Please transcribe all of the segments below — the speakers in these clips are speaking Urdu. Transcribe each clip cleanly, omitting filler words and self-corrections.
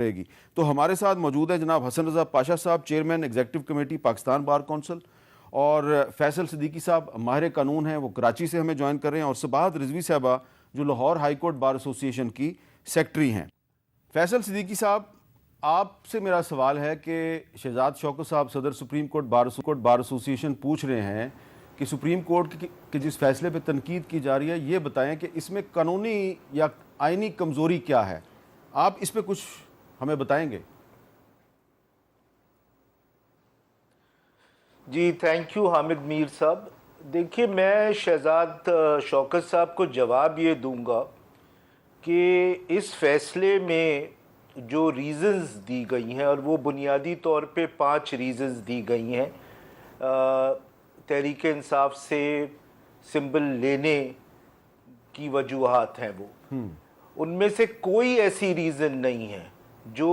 رہے گی۔ تو ہمارے ساتھ موجود ہے جناب حسن رضا پاشا صاحب، chairman executive committee Pakistan bar council, اور فیصل صدیقی صاحب ماہر قانون ہیں، وہ کراچی سے ہمیں جوائن کر رہے ہیں، اور سباحت رضوی صاحبہ جو لاہور ہائی کورٹ بار ایسوسی ایشن کی سیکرٹری ہیں۔ فیصل صدیقی صاحب، آپ سے میرا سوال ہے کہ شہزاد شوکت صاحب صدر سپریم کورٹ بار ایسوسی ایشن پوچھ رہے ہیں کہ سپریم کورٹ کے جس فیصلے پہ تنقید کی جا رہی ہے، یہ بتائیں کہ اس میں قانونی یا آئینی کمزوری کیا ہے؟ آپ اس پہ کچھ ہمیں بتائیں گے؟ جی تھینک یو حامد میر صاحب۔ دیکھیے، میں شہزاد شوکت صاحب کو جواب یہ دوں گا کہ اس فیصلے میں جو ریزنز دی گئی ہیں، اور وہ بنیادی طور پہ 5 ریزنز دی گئی ہیں، تحریک انصاف سے سمبل لینے کی وجوہات ہیں، وہ ان میں سے کوئی ایسی ریزن نہیں ہے جو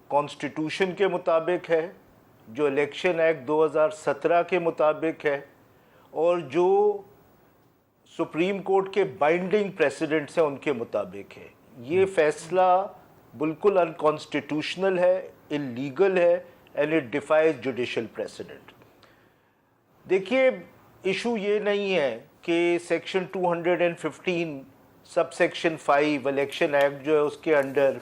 کانسٹیٹیوشن کے مطابق ہے، جو الیکشن ایکٹ 2017 کے مطابق ہے، اور جو سپریم کورٹ کے بائنڈنگ پریسیڈنٹس ہیں ان کے مطابق ہے۔ یہ فیصلہ بالکل انکانسٹیٹیوشنل ہے، انلیگل ہے، اینڈ اٹ ڈیفائز جوڈیشل پریسیڈنٹ۔ دیکھیے، ایشو یہ نہیں ہے کہ section 215 sub section 5 election act جو ہے، اس کے انڈر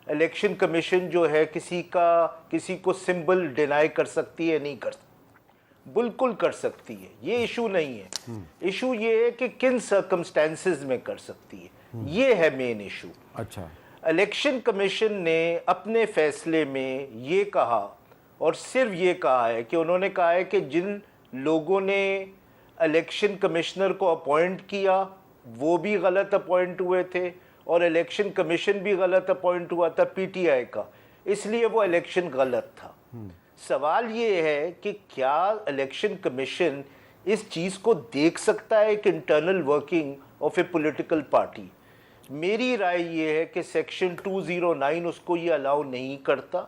الیکشن کمیشن جو ہے کسی کو سمبل ڈینائی کر سکتی ہے، نہیں کر سکتی، بالکل کر سکتی ہے۔ یہ ایشو نہیں ہے، ایشو یہ ہے کہ کن سرکمسٹانسز میں کر سکتی ہے، یہ ہے مین ایشو۔ اچھا، الیکشن کمیشن نے اپنے فیصلے میں یہ کہا، اور صرف یہ کہا ہے کہ انہوں نے کہا ہے کہ جن لوگوں نے الیکشن کمشنر کو اپوائنٹ کیا وہ بھی غلط اپوائنٹ ہوئے تھے، اور الیکشن کمیشن بھی غلط اپوائنٹ ہوا تھا پی ٹی آئی کا، اس لیے وہ الیکشن غلط تھا۔ سوال یہ ہے کہ کیا الیکشن کمیشن اس چیز کو دیکھ سکتا ہے ایک internal working of a political party? میری رائے یہ ہے کہ سیکشن 209 اس کو یہ الاؤ نہیں کرتا۔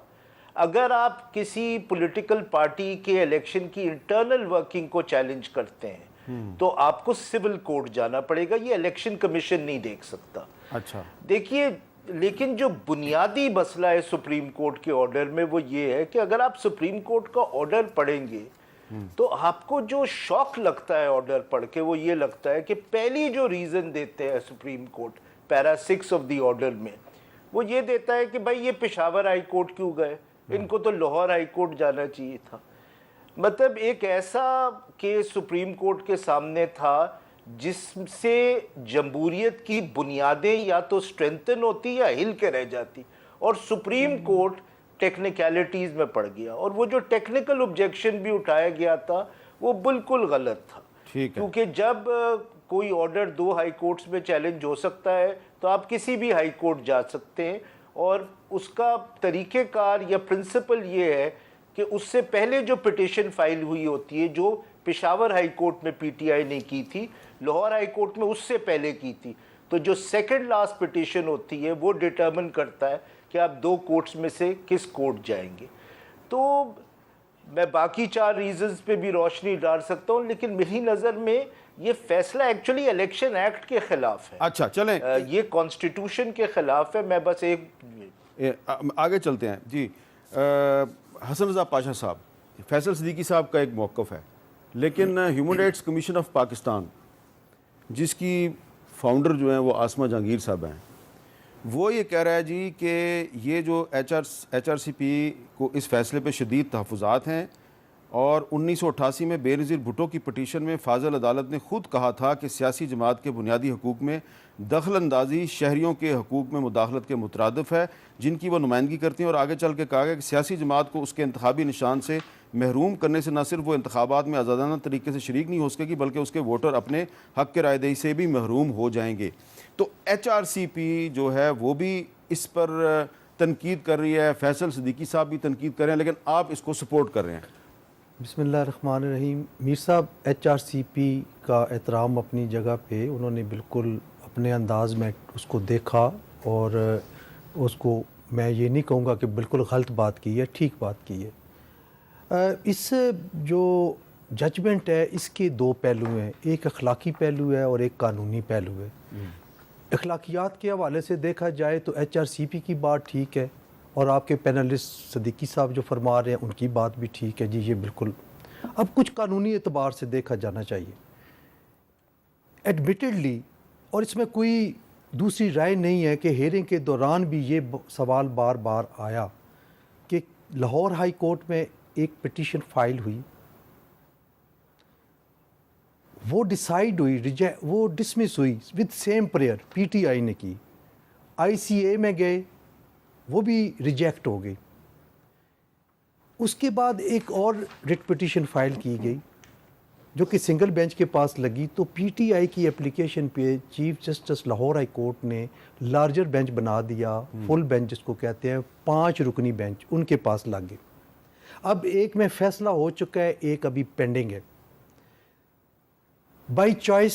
اگر آپ کسی پولیٹیکل پارٹی کے الیکشن کی انٹرنل ورکنگ کو چیلنج کرتے ہیں تو آپ کو سول کورٹ جانا پڑے گا، یہ الیکشن کمیشن نہیں دیکھ سکتا۔ اچھا، دیکھیے، لیکن جو بنیادی مسئلہ ہے سپریم کورٹ کے آرڈر میں وہ یہ ہے کہ اگر آپ سپریم کورٹ کا آرڈر پڑھیں گے تو آپ کو جو شوق لگتا ہے آرڈر پڑھ کے، وہ یہ لگتا ہے کہ پہلی جو ریزن دیتے ہیں supreme court para 6 of the order میں، وہ یہ دیتا ہے کہ بھائی یہ پشاور ہائی کورٹ کیوں گئے، ان کو تو لاہور ہائی کورٹ جانا چاہیے تھا۔ مطلب ایک ایسا کیس سپریم کورٹ کے سامنے تھا جس سے جمہوریت کی بنیادیں یا تو اسٹرینتھن ہوتی یا ہل کے رہ جاتی، اور سپریم کورٹ ٹیکنیکلٹیز میں پڑ گیا، اور وہ جو ٹیکنیکل آبجیکشن بھی اٹھایا گیا تھا وہ بالکل غلط تھا۔ کیونکہ جب کوئی آرڈر 2 ہائی کورٹس میں چیلنج ہو سکتا ہے تو آپ کسی بھی ہائی کورٹ جا سکتے ہیں، اور اس کا طریقہ کار یا پرنسپل یہ ہے کہ اس سے پہلے جو پٹیشن فائل ہوئی ہوتی ہے، جو پشاور ہائی کورٹ میں پی ٹی آئی نے کی تھی، لاہور ہائی کورٹ میں اس سے پہلے کی تھی، تو جو سیکنڈ لاسٹ پٹیشن ہوتی ہے وہ ڈٹرمن کرتا ہے کہ آپ 2 کورٹس میں سے کس کورٹ جائیں گے۔ تو میں باقی 4 ریزنز پہ بھی روشنی ڈال سکتا ہوں، لیکن میری نظر میں یہ فیصلہ ایکچولی الیکشن ایکٹ کے خلاف ہے۔ اچھا، چلیں یہ کانسٹیٹیوشن کے خلاف ہے۔ میں بس آگے چلتے ہیں۔ جی حسن رضا پاشا صاحب، فیصل صدیقی صاحب کا ایک موقف ہے، لیکن human rights commission of Pakistan جس کی فاؤنڈر جو ہیں وہ آسمہ جہانگیر صاحب ہیں، وہ یہ کہہ رہا ہے جی کہ یہ جو ایچ آر سی پی کو اس فیصلے پہ شدید تحفظات ہیں، اور 1988 میں بے نظیر بھٹو کی پٹیشن میں فاضل عدالت نے خود کہا تھا کہ سیاسی جماعت کے بنیادی حقوق میں دخل اندازی شہریوں کے حقوق میں مداخلت کے مترادف ہے جن کی وہ نمائندگی کرتی ہیں، اور آگے چل کے کہا گیا کہ سیاسی جماعت کو اس کے انتخابی نشان سے محروم کرنے سے نہ صرف وہ انتخابات میں آزادانہ طریقے سے شریک نہیں ہو سکے گی بلکہ اس کے ووٹر اپنے حق کے رائے دہی سے بھی محروم ہو جائیں گے۔ تو ایچ آر سی پی جو ہے وہ بھی اس پر تنقید کر رہی ہے، فیصل صدیقی صاحب بھی تنقید کر رہے ہیں، لیکن آپ اس کو سپورٹ کر رہے ہیں۔ بسم اللہ الرحمن الرحیم۔ میر صاحب، ایچ آر سی پی کا احترام اپنی جگہ پہ، انہوں نے بالکل اپنے انداز میں اس کو دیکھا، اور اس کو میں یہ نہیں کہوں گا کہ بالکل غلط بات کی ہے، ٹھیک بات کی ہے۔ اس جو ججمنٹ ہے اس کے 2 پہلو ہیں، ایک اخلاقی پہلو ہے اور ایک قانونی پہلو ہے۔ اخلاقیات کے حوالے سے دیکھا جائے تو HRCP کی بات ٹھیک ہے، اور آپ کے پینلسٹ صدیقی صاحب جو فرما رہے ہیں ان کی بات بھی ٹھیک ہے جی، یہ بالکل اب کچھ قانونی اعتبار سے دیکھا جانا چاہیے ایڈمیٹڈلی، اور اس میں کوئی دوسری رائے نہیں ہے کہ ہیئرنگ کے دوران بھی یہ سوال بار بار آیا کہ لاہور ہائی کورٹ میں ایک پٹیشن فائل ہوئی، وہ ڈیسائیڈ ہوئی، وہ ڈسمس ہوئی وتھ سیم پریئر، PTI نے کی، ICA میں گئے وہ بھی ریجیکٹ ہو گئی، اس کے بعد ایک اور ریٹ پٹیشن فائل کی گئی جو کہ سنگل بینچ کے پاس لگی، تو PTI کی اپلیکیشن پہ chief justice Lahore high court نے لارجر بینچ بنا دیا، فل بینچ جس کو کہتے ہیں، 5 رکنی بینچ ان کے پاس لگ گئے۔ اب ایک میں فیصلہ ہو چکا ہے، ایک ابھی پینڈنگ ہے۔ By choice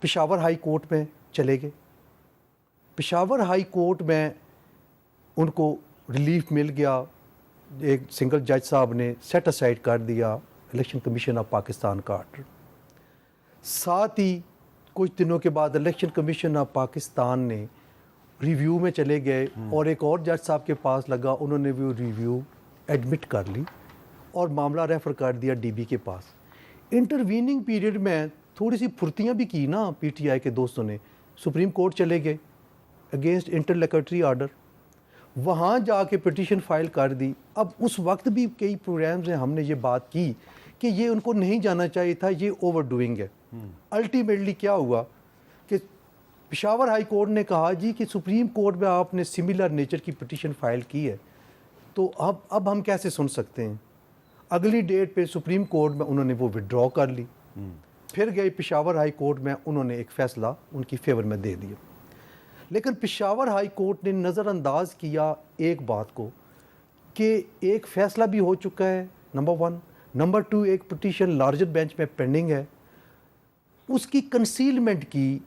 Peshawar high court میں چلے گئے، پشاور ہائی کورٹ میں ان کو ریلیف مل گیا، ایک سنگل جج صاحب نے سیٹ اسائڈ کر دیا الیکشن کمیشن آف پاکستان کا آرڈر، ساتھ ہی کچھ دنوں کے بعد الیکشن کمیشن آف پاکستان نے ریویو میں چلے گئے اور ایک اور جج صاحب کے پاس لگا، انہوں نے وہ ریویو ایڈمٹ کر لی اور معاملہ ریفر کر دیا DB کے پاس۔ انٹرویننگ پیریڈ میں تھوڑی سی پھرتیاں بھی کی نا PTI کے دوستوں نے، سپریم کورٹ چلے گئے اگینسٹ انٹرلیکٹری آرڈر، وہاں جا کے پٹیشن فائل کر دی۔ اب اس وقت بھی کئی پروگرامز ہیں ہم نے یہ بات کی کہ یہ ان کو نہیں جانا چاہیے تھا، یہ اوور ڈوئنگ ہے۔ الٹیمیٹلی کیا ہوا کہ پشاور ہائی کورٹ نے کہا جی کہ سپریم کورٹ میں آپ نے سملر نیچر کی پٹیشن فائل کی ہے، تو اب ہم کیسے سن سکتے ہیں؟ اگلی ڈیٹ پہ سپریم کورٹ میں انہوں نے وہ وڈرا کر لی، پھر گئے پشاور ہائی کورٹ میں، انہوں نے ایک فیصلہ ان کی فیور میں دے دیا۔ لیکن پشاور ہائی کورٹ نے نظر انداز کیا ایک بات کو کہ ایک فیصلہ بھی ہو چکا ہے، نمبر 1، نمبر 2 ایک پٹیشن لارجر بینچ میں پینڈنگ ہے، اس کی کنسیلمنٹ کی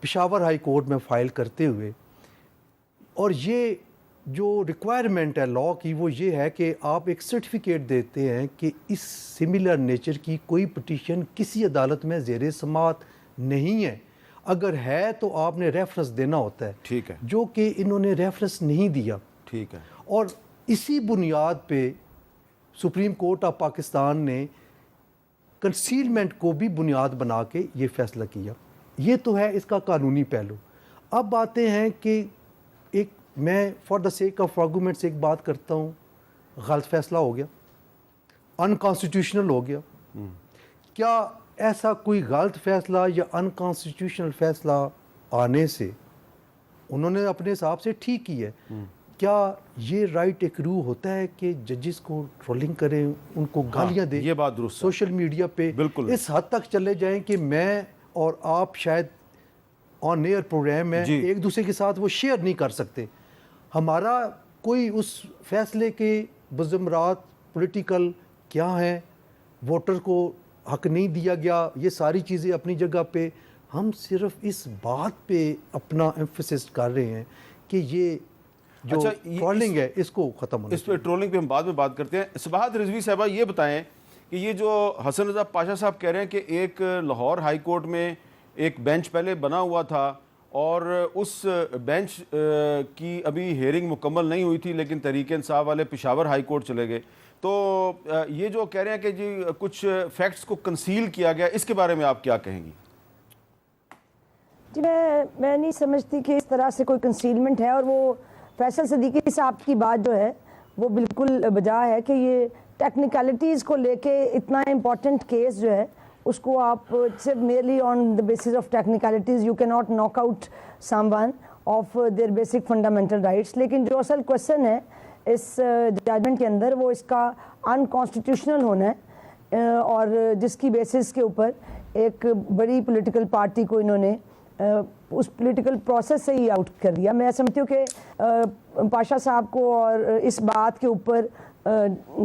پشاور ہائی کورٹ میں فائل کرتے ہوئے، اور یہ جو ریکوائرمنٹ ہے لاء کی وہ یہ ہے کہ آپ ایک سرٹیفکیٹ دیتے ہیں کہ اس سملر نیچر کی کوئی پٹیشن کسی عدالت میں زیر سماعت نہیں ہے، اگر ہے تو آپ نے ریفرنس دینا ہوتا ہے، ٹھیک ہے، جو کہ انہوں نے ریفرنس نہیں دیا، ٹھیک ہے، اور اسی بنیاد پہ سپریم کورٹ آف پاکستان نے کنسیلمنٹ کو بھی بنیاد بنا کے یہ فیصلہ کیا۔ یہ تو ہے اس کا قانونی پہلو۔ اب باتیں ہیں کہ ایک میں for the sake of arguments ایک بات کرتا ہوں، غلط فیصلہ ہو گیا، انکانسٹیٹیوشنل ہو گیا، کیا ایسا کوئی غلط فیصلہ یا انکانسٹیٹیوشنل فیصلہ آنے سے انہوں نے اپنے حساب سے ٹھیک کی ہے، کیا یہ رائٹ ایکرو ہوتا ہے کہ ججز کو ٹرولنگ کریں، ان کو گالیاں دیں، یہ بات درست ہے، سوشل میڈیا پہ بالکل اس حد تک چلے جائیں کہ میں اور آپ شاید آن ایئر پروگرام میں ایک دوسرے کے ساتھ وہ شیئر نہیں کر سکتے؟ ہمارا کوئی اس فیصلے کے بزمرات پولیٹیکل کیا ہیں، ووٹر کو حق نہیں دیا گیا، یہ ساری چیزیں اپنی جگہ پہ، ہم صرف اس بات پہ اپنا ایمفیسس کر رہے ہیں کہ یہ جو ٹرولنگ ہے اس کو ختم ہونا اس پہ ٹرولنگ پہ ہم بعد میں بات کرتے ہیں۔ سباحت رضوی صاحبہ یہ بتائیں کہ یہ جو حسن رضا پاشا صاحب کہہ رہے ہیں کہ ایک لاہور ہائی کورٹ میں ایک بینچ پہلے بنا ہوا تھا اور اس بینچ کی ابھی ہیئرنگ مکمل نہیں ہوئی تھی، لیکن تحریک انصاف والے پشاور ہائی کورٹ چلے گئے، تو یہ جو کہہ رہے ہیں کہ جی کچھ فیکٹس کو کنسیل کیا گیا، اس کے بارے میں آپ کیا کہیں گی؟ جی میں نہیں سمجھتی کہ اس طرح سے کوئی کنسیلمنٹ ہے، اور وہ فیصل صدیقی صاحب کی بات جو ہے وہ بالکل بجا ہے کہ یہ ٹیکنیکلٹیز کو لے کے اتنا امپورٹنٹ کیس جو ہے اس کو آپ صرف merely on the basis of technicalities you can not knock out someone of their basic fundamental rights, لیکن جو اصل کوشچن ہے اس ججمنٹ کے اندر وہ اس کا انکانسٹیٹیوشنل ہونا ہے، اور جس کی بیسس کے اوپر ایک بڑی پولیٹیکل پارٹی کو انہوں نے اس پولیٹیکل پروسیس سے ہی آؤٹ کر دیا۔ میں سمجھتی ہوں کہ پاشا صاحب کو اور اس بات کے اوپر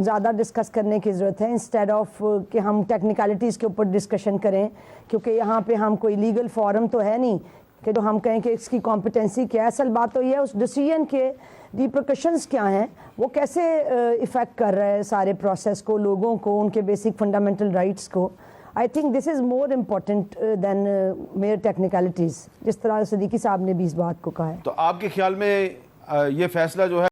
زیادہ ڈسکس کرنے کی ضرورت ہے، انسٹیڈ آف کہ ہم ٹیکنیکلٹیز کے اوپر ڈسکشن کریں، کیونکہ یہاں پہ ہم کوئی لیگل فورم تو ہے نہیں کہ جو ہم کہیں کہ اس کی کمپیٹنسی کیا ہے۔ اصل بات تو یہ ہے اس ڈیسیژن کے ریپرکشنز کیا ہیں، وہ کیسے افیکٹ کر رہا ہے سارے پروسیس کو، لوگوں کو، ان کے بیسک فنڈامنٹل رائٹس کو۔ I think this is more important than mere technicalities, جس طرح صدیقی صاحب نے بھی اس بات کو کہا ہے. تو آپ کے خیال میں یہ فیصلہ جو ہے